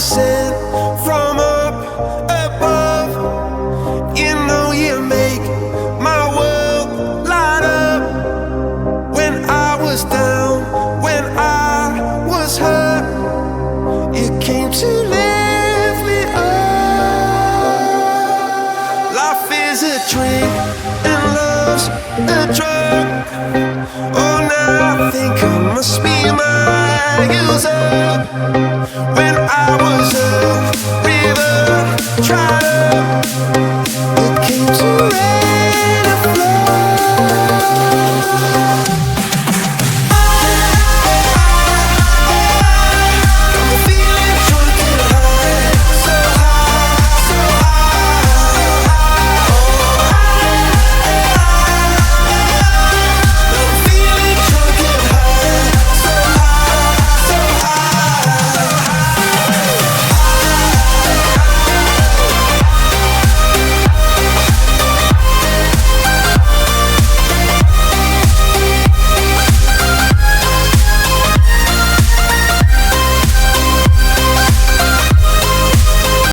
sent from up above. You know you make my world light up. When I was down, when I was hurt, you came to lift me up. Life is a drink and love's a drug. Oh, now I think I must be my user. When I was a river dried up,